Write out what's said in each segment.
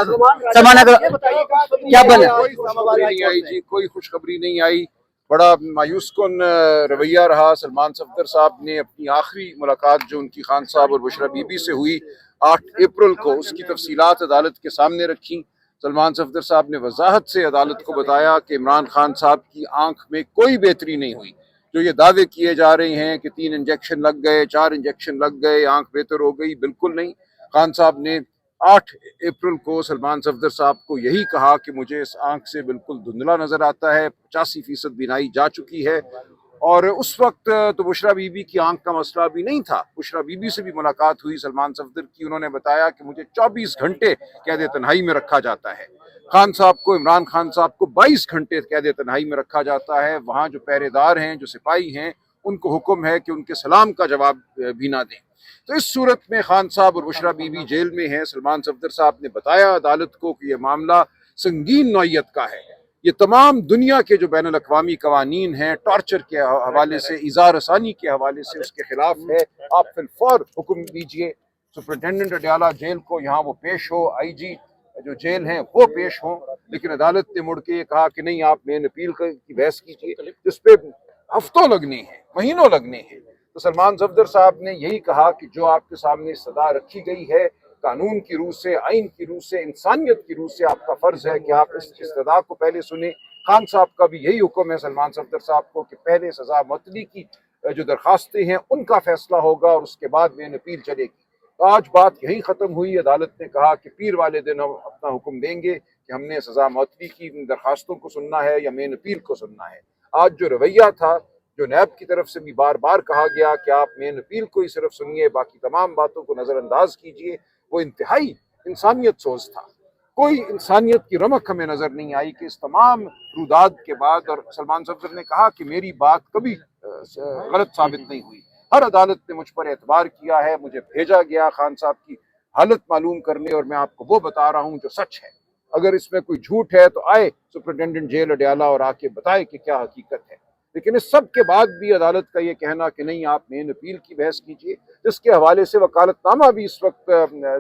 सलमान क्या बना? कोई खुशखबरी नहीं आई जी, कोई खुशखबरी नहीं आई। बड़ा मायूस कुन रवैया रहा। सलमान सफदर साहब ने अपनी आखिरी मुलाकात जो उनकी खान साहब और बुशरा बीबी से हुई 8 अप्रैल को, उसकी तफसीलात अदालत के सामने रखी। सलमान सफदर साहब ने वजाहत से अदालत को बताया कि इमरान खान साहब की आंख में कोई बेहतरी नहीं हुई। जो ये दावे किए जा रहे हैं कि 3 इंजेक्शन लग गए, 4 इंजेक्शन लग गए, आंख बेहतर हो गई, बिल्कुल नहीं। खान साहब ने 8 अप्रैल को सलमान सफदर साहब को यही कहा कि मुझे इस आंख से बिल्कुल धुंधला नजर आता है, 85% बीनाई जा चुकी है। और उस वक्त तो बुशरा बीबी की आंख का मसला भी नहीं था। बुशरा बीबी से भी मुलाकात हुई सलमान सफदर की, उन्होंने बताया कि मुझे 24 घंटे कैद तन्हाई में रखा जाता है। खान साहब को, इमरान खान साहब को 22 घंटे कैद तन्हाई में रखा जाता है। वहाँ जो पहरेदार हैं, जो सिपाही हैं, उनको हुक्म है कि उनके सलाम का जवाब भी ना दें। तो इस सूरत में खान साहब और बुशरा बीबी जेल में हैं। सलमान सफदर साहब ने बताया अदालत को कि यह मामला संगीन नौइयत का है। ये तमाम दुनिया के जो बैन अल-अक़वामी कवानीन हैं, टॉर्चर के हवाले से, इज़ार रसानी के हवाले से, उसके खिलाफ है। आप फिलफौर हुक्म दीजिए सुपरिटेंडेंट अडयाला जेल को, यहाँ वो पेश हो, IG जो जेल हैं वो पेश हों। लेकिन अदालत ने मुड़ के ये कहा कि नहीं, आप मेन अपील की बहस कीजिए, जिस पे हफ्तों लगने हैं, महीनों लगने हैं। तो सलमान सफदर साहब ने यही कहा कि जो आपके सामने सदा रखी गई है, कानून की रूह से, आइन की रूह से, इंसानियत की रूह से, आपका फर्ज है कि आप इस सदा को पहले सुने। खान साहब का भी यही हुक्म है सलमान सफदर साहब को कि पहले सजा मुअत्तली की जो दरखास्तें हैं उनका फैसला होगा और उसके बाद मेन अपील चलेगी। तो आज बात यही ख़त्म हुई। अदालत ने कहा कि पीर वाले दिन हम अपना हुक्म देंगे कि हमने सजा मुअत्तली की दरखास्तों को सुनना है या मेन अपील को सुनना है। आज जो रवैया था, जो नैब की तरफ से भी बार बार कहा गया कि आप मेन अपील को ही सिर्फ सुनिए, बाकी तमाम बातों को नज़रअंदाज कीजिए, वो इंतहाई इंसानियत सोच था। कोई इंसानियत की रमक हमें नज़र नहीं आई कि इस तमाम रुदाद के बाद, और सलमान सफदर ने कहा कि मेरी बात कभी गलत साबित नहीं हुई। हर अदालत ने मुझ पर एतबार किया है, मुझे भेजा गया खान साहब की हालत मालूम करने, और मैं आपको वो बता रहा हूँ जो सच है। अगर इसमें कोई झूठ है तो आए सुपरिटेंडेंट जेल अडयाला और आके बताए कि क्या हकीकत है। लेकिन इस सब के बाद भी अदालत का ये कहना कि नहीं, आप मेन अपील की बहस कीजिए, जिसके हवाले से वकालतनामा भी इस वक्त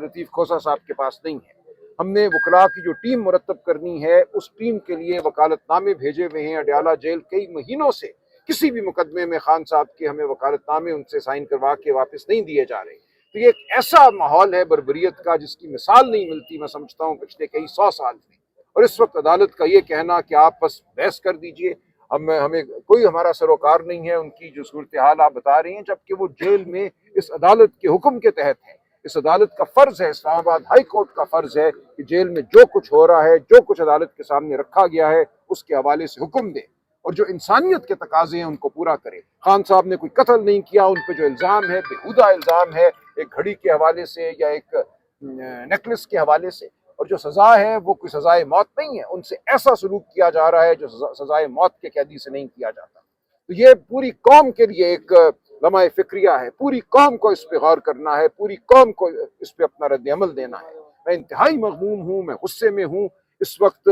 लतीफ़ खोसा साहब के पास नहीं है। हमने वकला की जो टीम मुरतब करनी है, उस टीम के लिए वकालतनामे भेजे हुए हैं। अडयाला जेल कई महीनों से किसी भी मुकदमे में खान साहब के हमें वकालतनामे उनसे साइन करवा के वापस नहीं दिए जा रहे। तो ये एक ऐसा माहौल है बर्बरियत का जिसकी मिसाल नहीं मिलती, मैं समझता हूँ, पिछले कई 100 साल में। और इस वक्त अदालत का ये कहना कि आप बस बहस कर दीजिए, हमें कोई हमारा सरोकार नहीं है उनकी जो सूरत हाल आप बता रही हैं, जबकि वो जेल में इस अदालत के हुक्म के तहत है। इस अदालत का फर्ज है, इस्लामाबाद हाई कोर्ट का फर्ज है कि जेल में जो कुछ हो रहा है, जो कुछ अदालत के सामने रखा गया है, उसके हवाले से हुक्म दे और जो इंसानियत के तकाजे हैं उनको पूरा करे। खान साहब ने कोई कत्ल नहीं किया, उन पर जो इल्ज़ाम है बेहुदा इल्ज़ाम है, एक घड़ी के हवाले से या एक नेकलेस के हवाले से, और जो सज़ा है वो कोई सज़ाए मौत नहीं है। उनसे ऐसा सलूक किया जा रहा है जो सज़ाए मौत के कैदी से नहीं किया जाता। तो ये पूरी कौम के लिए एक लम्हा फिक्रिया है। पूरी कौम को इस पे गौर करना है, पूरी कौम को इस पे अपना रद्द अमल देना है। मैं इंतहाई मग़मूम हूँ, मैं गुस्से में हूँ। इस वक्त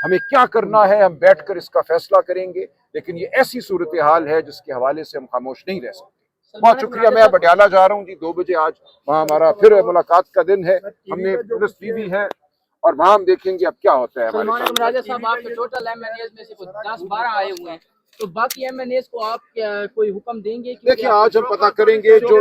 हमें क्या करना है, हम बैठ कर इसका फैसला करेंगे, लेकिन ये ऐसी सूरत हाल है जिसके हवाले से हम खामोश नहीं रह सकते। बहुत शुक्रिया। मैं अब अडयाला जा रहा हूँ जी, 2 बजे आज वहाँ हमारा फिर मुलाकात का दिन है। हमने पुलिस टीवी है और वहाँ हम देखेंगे अब क्या होता है। सलमान साहब, आपके टोटल MNAs में से 10-12 आए हुए हैं, तो बाकी MNAs को आप कोई हुक्म देंगे? देखिए, आज हम पता करेंगे, जो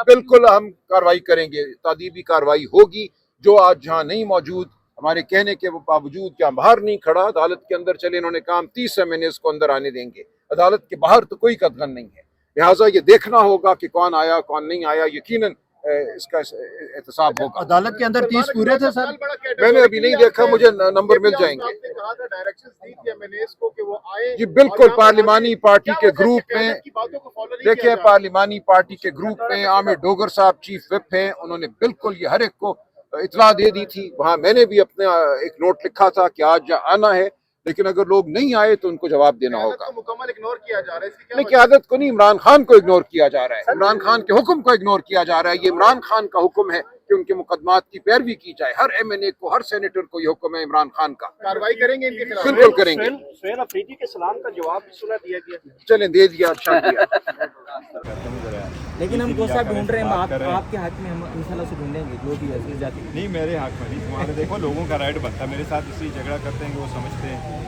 बिल्कुल हम कार्रवाई करेंगे, तादीबी कार्रवाई होगी। जो आज जहाँ नहीं मौजूद, हमारे कहने के बावजूद क्या बाहर नहीं खड़ा, अदालत के अंदर चले, इन्होंने कहा 30 MNAs को अंदर आने देंगे। अदालत के बाहर तो कोई कदगन नहीं है, लिहाजा ये देखना होगा कि कौन आया कौन नहीं आया। यकीनन इसका एहतसाब होगा। अदालत के अंदर 30 पूरे थे सर? मैंने अभी नहीं देखा, मुझे नंबर मिल जाएंगे जी। बिल्कुल, पार्लिमानी पार्टी के ग्रुप में, देखिए, पार्लिमानी पार्टी के ग्रुप में आमिर डोगर साहब चीफ विप हैं, उन्होंने बिल्कुल ये हर एक को इतला दे दी थी। वहाँ मैंने भी अपने एक नोट लिखा था कि आज आना है, लेकिन अगर लोग नहीं आए तो उनको जवाब देना होगा। मुकम्मल इग्नोर किया जा रहा है, इसकी नहीं, क़यादत को नहीं, इमरान खान को इग्नोर किया जा रहा है, इमरान खान के हुक्म को इग्नोर किया जा रहा है। ये इमरान खान का हुक्म है کہ ان کے مقدمات کی پیروی کی جائے. ہر MNA کو, ہر سینیٹر کو یہ حکم ہے عمران خان کا. کارروائی کریں گے ان کے خلاف؟ بالکل کریں گے. سہیل افریدی کے سلام کا جواب بھی سنا دیا گیا. چلیں دے دیا, اچھا کیا. لیکن ہم دوسرا ڈھونڈ رہے ہیں, آپ کے حق میں ہم انشاءاللہ سے ڈھونڈیں گے جو بھی ہے جاتی. نہیں میرے حق میں نہیں, تمہارے دیکھو لوگوں کا رائٹ بنتا ہے. میرے ساتھ اس لیے جھگڑا کرتے ہیں کہ وہ سمجھتے ہیں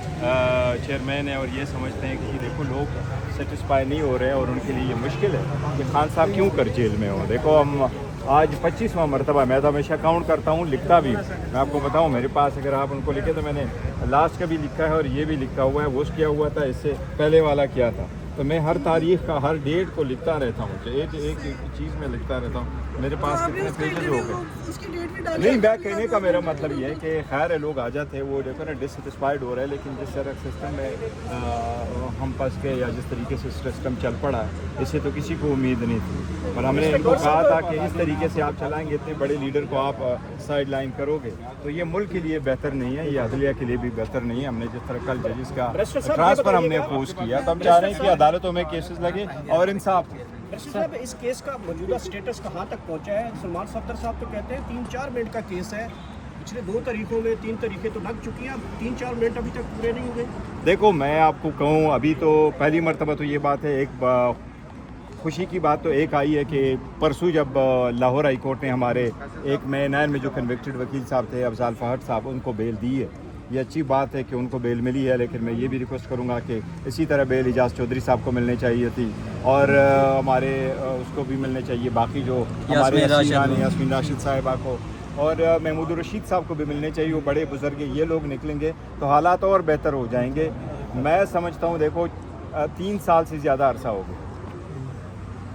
چیئرمین ہے اور یہ سمجھتے ہیں کہ دیکھو لوگ سیٹسفائی نہیں ہو رہے ہیں اور ان کے لیے یہ مشکل ہے کہ خان صاحب کیوں کر جیل میں ہوں. دیکھو ہم آج 25واں مرتبہ, میں تو ہمیشہ کاؤنٹ کرتا ہوں, لکھتا بھی. میں آپ کو بتاؤں میرے پاس اگر آپ ان کو لکھے تو میں نے لاسٹ کا بھی لکھا ہے اور یہ بھی لکھا ہوا ہے, وہ کیا ہوا تھا, اس سے پہلے والا کیا تھا. تو میں ہر تاریخ کا, ہر ڈیٹ کو لکھتا رہتا ہوں, ایک چیز میں لکھتا رہتا ہوں. میرے پاس کتنے پیجز ہو گئے. نہیں, میں کہنے کا میرا مطلب یہ ہے کہ خیر ہے لوگ آ جاتے ہیں, وہ دیکھو نا ڈسسیٹسفائیڈ ہو رہا ہے, لیکن جس طرح سسٹم میں ہم پھنس گئے یا جس طریقے سے سسٹم چل پڑا ہے, اس سے تو کسی کو امید نہیں تھی. اور ہم نے ان کو کہا تھا کہ اس طریقے سے آپ چلائیں گے, اتنے بڑے لیڈر کو آپ سائڈ لائن کرو گے تو یہ ملک کے لیے بہتر نہیں ہے, یہ عدلیہ کے لیے بھی بہتر نہیں ہے. ہم نے جس طرح کل ججز کا ٹرانسفر ہم نے اپوز کیا, تو ہم چاہ رہے ہیں کہ عدالتوں میں کیسز لگے اور انصاف. صاحب اس کیس کا موجودہ سٹیٹس کہاں تک پہنچا ہے؟ سلمان صفدر صاحب تو کہتے ہیں 3-4 منٹ کا کیس ہے, پچھلے 2 تاریخوں میں 3 تاریخیں تو لگ چکی ہیں, اب 3-4 منٹ ابھی تک پورے نہیں ہوئے. دیکھو میں آپ کو کہوں, ابھی تو پہلی مرتبہ تو یہ بات ہے, ایک خوشی کی بات تو ایک آئی ہے کہ پرسوں جب لاہور ہائی کورٹ نے ہمارے ایک میں 9 میں جو کنوکٹڈ وکیل صاحب تھے افضال فہد صاحب, ان کو بیل دی ہے. یہ اچھی بات ہے کہ ان کو بیل ملی ہے, لیکن میں یہ بھی ریکویسٹ کروں گا کہ اسی طرح بیل اعجاز چودھری صاحب کو ملنے چاہیے تھی اور ہمارے اس کو بھی ملنے چاہیے, باقی جو ہمارے یاسمین راشد صاحبہ کو اور محمود الرشید صاحب کو بھی ملنے چاہیے. وہ بڑے بزرگ ہیں, یہ لوگ نکلیں گے تو حالات اور بہتر ہو جائیں گے. میں سمجھتا ہوں دیکھو 3 سال سے زیادہ عرصہ ہو گیا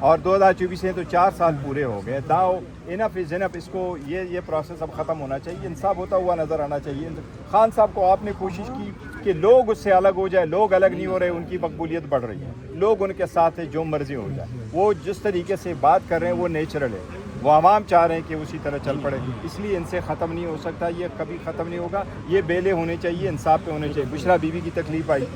اور 2024 سے تو 4 سال پورے ہو گئے. داؤ انف از انف, اس کو یہ پروسیس اب ختم ہونا چاہیے, انصاف ہوتا ہوا نظر آنا چاہیے. خان صاحب کو آپ نے کوشش کی کہ لوگ اس سے الگ ہو جائے, لوگ الگ نہیں ہو رہے, ان کی مقبولیت بڑھ رہی ہے, لوگ ان کے ساتھ ہے, جو مرضی ہو جائے. وہ جس طریقے سے بات کر رہے ہیں وہ نیچرل ہے, وہ عوام چاہ رہے ہیں کہ اسی طرح چل پڑے, اس لیے ان سے ختم نہیں ہو سکتا, یہ کبھی ختم نہیں ہوگا. یہ بیلے ہونے چاہیے, انصاف پہ ہونے چاہیے. بشرا بی بی کی تکلیف آئی,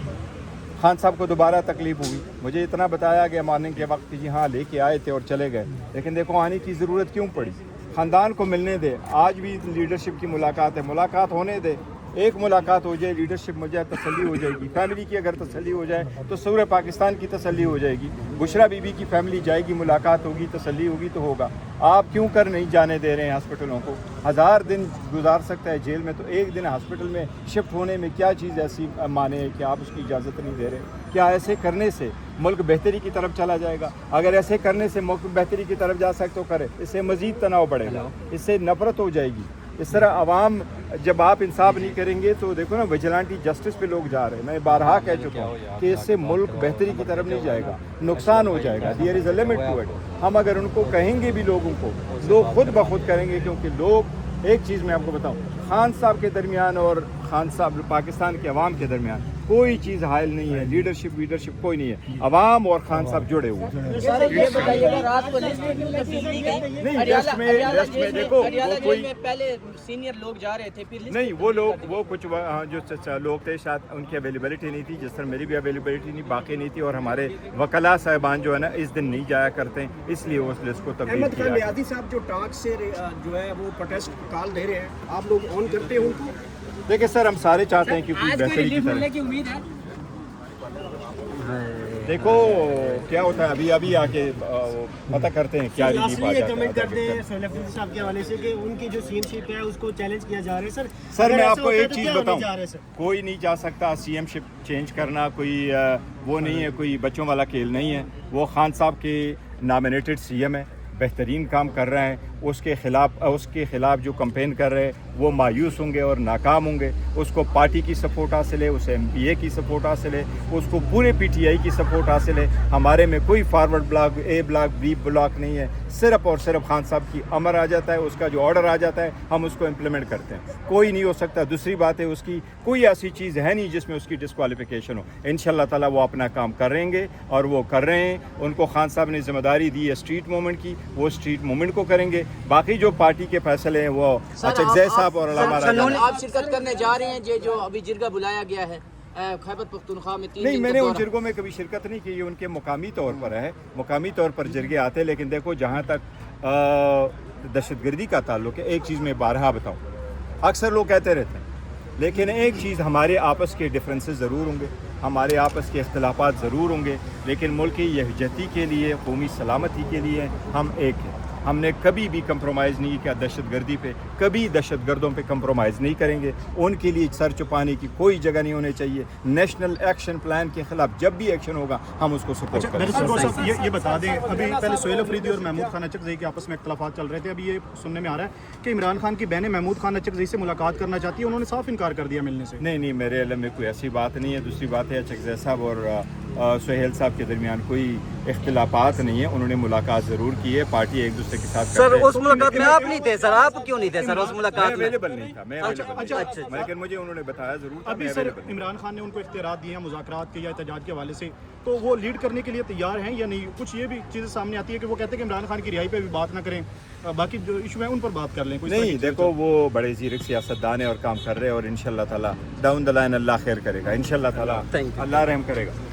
خان صاحب کو دوبارہ تکلیف ہوئی. مجھے اتنا بتایا گیا مارننگ کے وقت کہ جی ہاں لے کے آئے تھے اور چلے گئے, لیکن دیکھو آنے کی ضرورت کیوں پڑی. خاندان کو ملنے دے, آج بھی لیڈرشپ کی ملاقات ہے, ملاقات ہونے دے, ایک ملاقات ہو جائے, لیڈرشپ مل جائے, تسلی ہو جائے گی. فیملی کی اگر تسلی ہو جائے تو سورہ پاکستان کی تسلی ہو جائے گی. بشرا بی بی کی فیملی جائے گی, ملاقات ہوگی, تسلی ہوگی تو ہوگا. آپ کیوں کر نہیں جانے دے رہے ہیں ہاسپٹلوں کو؟ 1000 دن گزار سکتا ہے جیل میں, تو ایک دن ہاسپٹل میں شفٹ ہونے میں کیا چیز ایسی مانے ہے کہ آپ اس کی اجازت نہیں دے رہے؟ کیا ایسے کرنے سے ملک بہتری کی طرف چلا جائے گا؟ اگر ایسے کرنے سے ملک بہتری کی طرف جا سکے تو کرے, اس سے مزید تناؤ بڑھے گا, اس سے نفرت ہو جائے گی. اس طرح عوام جب آپ انصاف نہیں کریں گے تو دیکھو نا وجیلانٹی جسٹس پہ لوگ جا رہے ہیں. میں بارہا کہہ چکا ہوں کہ اس سے ملک بہتری کی طرف نہیں جائے گا, نقصان ہو جائے گا. There is a limit to it. ہم اگر ان کو کہیں گے بھی لوگوں کو, لوگ خود بخود کریں گے, کیونکہ لوگ, ایک چیز میں آپ کو بتاؤں, خان صاحب کے درمیان اور خان صاحب پاکستان کے عوام کے درمیان کوئی چیز حائل نہیں ہے, لیڈرشپ کوئی نہیں ہے. عوام اور خان صاحب جڑے ہوئے ہیں. یہ بتائیے گا رات کو لسٹ میں تبدیلی کی گئی؟ نہیں, لسٹ میں دیکھو وہ کوئی پہلے سینئر لوگ جا رہے تھے, پھر نہیں, وہ لوگ وہ کچھ جو لوگ تھے شاید ان کی اویلیبلٹی نہیں تھی, جس طرح میری بھی اویلیبلٹی نہیں, باقی نہیں تھی. اور ہمارے وکلاء صاحبان جو ہے نا اس دن نہیں جایا کرتے ہیں, اس لیے اس لسٹ کو تبدیل احمد خان کیا. نیازی صاحب جو ٹاک سے جو ہے وہ پروٹیسٹ کال دے رہے ہیں, آپ لوگ آن کرتے ہیں ان کو؟ دیکھیں سر, ہم سارے چاہتے ہیں کہ کوئی بہتری کی طرف. کی امید ہے. دیکھو کیا ہوتا ہے, ابھی آ کے پتہ کرتے ہیں کیا ریلیف آ جاتا ہے. کمنٹ کرتے ہیں سہیل افریدی صاحب کے حوالے سے کہ ان کی جو سین شپ ہے اس کو چیلنج کیا جا رہا ہے. سر میں آپ کو ایک چیز بتاؤں, کوئی نہیں جا سکتا سی ایم شپ چینج کرنا, کوئی وہ نہیں ہے, کوئی بچوں والا کھیل نہیں ہے. وہ خان صاحب کے نامینیٹڈ سی ایم ہے, بہترین کام کر رہے ہیں. اس کے خلاف جو کمپین کر رہے ہیں وہ مایوس ہوں گے اور ناکام ہوں گے. اس کو پارٹی کی سپورٹ حاصل ہے, اسے ایم پی اے کی سپورٹ حاصل ہے, اس کو پورے پی ٹی آئی کی سپورٹ حاصل ہے. ہمارے میں کوئی forward block, A block, B block نہیں ہے. صرف اور صرف خان صاحب کی امر آ جاتا ہے, اس کا جو آرڈر آ جاتا ہے ہم اس کو امپلیمنٹ کرتے ہیں. کوئی نہیں ہو سکتا. دوسری بات ہے اس کی کوئی ایسی چیز ہے نہیں جس میں اس کی ڈسکوالیفیکیشن ہو. انشاءاللہ تعالیٰ وہ اپنا کام کریں گے اور وہ کر رہے ہیں. ان کو خان صاحب نے ذمہ داری دی ہے اسٹریٹ موومنٹ کی, وہ اسٹریٹ موومنٹ کو کریں گے. باقی جو پارٹی کے فیصلے ہیں وہ اچھا صاحب اور علامہ آپ شرکت کرنے جا رہے ہیں جو ابھی جرگہ بلایا گیا ہے خیبر پختونخوا میں 3 نہیں, میں نے ان جرگوں میں کبھی شرکت نہیں کی. یہ ان کے مقامی طور پر ہے, مقامی طور پر جرگے آتے. لیکن دیکھو جہاں تک दहशत गर्दी का ताल्लुक है, एक चीज़ मैं बारहा बताऊँ, अक्सर लोग कहते रहते हैं, लेकिन एक चीज़, हमारे आपस के डिफरेंसेस ज़रूर होंगे, हमारे आपस के इख्तलाफात ज़रूर होंगे, लेकिन मुल्क की यकजहती के लिए, कौमी सलामती के लिए हम एक हैं। हमने कभी भी कंप्रोमाइज़ नहीं किया दहशत गर्दी पे, कभी दहशत गर्दों पे कंप्रोमाइज़ नहीं करेंगे। उनके लिए सर छुपाने की कोई जगह नहीं होनी चाहिए। नेशनल एक्शन प्लान के खिलाफ जब भी एक्शन होगा हम उसको सपोर्ट करेंगे। बैरिस्टर गौस साहब, ये बता दें, अभी पहले सोहेल अफरीदी और महमूद खान अचकज़ई के आपस में इख्तलाफात चल रहे थे, अभी ये सुनने में आ रहा है कि इमरान खान की बहनें महमूद खान अचकज़ई से मुलाकात करना चाहती है, उन्होंने साफ इनकार कर दिया मिलने से। नहीं, मेरे इल्म में कोई ऐसी बात नहीं है। दूसरी बात है, अचकज़ई साहब और सोहेल साहब के दरमियान कोई इख्तलाफात नहीं है, उन्होंने मुलाकात ज़रूर की है, पार्टी एक दूसरे के साथ सर उस मुलाकात में आप नहीं थे, सर आप क्यों नहीं थे सर उस मुलाकात में? अवेलेबल नहीं था, मैं अच्छा, लेकिन मुझे उन्होंने बताया ज़रूर था। अभी सर इमरान खान ने उनको इख्तियारात दिए हैं मुज़ाकरात के या एहतजाज के हवाले से, तो वो लीड करने के लिए तैयार हैं या नहीं? कुछ ये भी चीज़ें सामने आती है कि वो कहते हैं कि इमरान खान की रिहाई पे भी बात ना करें, बाकी जो इशू है उन पर बात कर लें। नहीं, देखो वो बड़े ज़ीरक सियासतदान है और काम कर रहे हैं, और इंशाल्लाह ताला डाउन द लाइन अल्लाह खैर करेगा, इंशाल्लाह ताला अल्लाह रहम करेगा।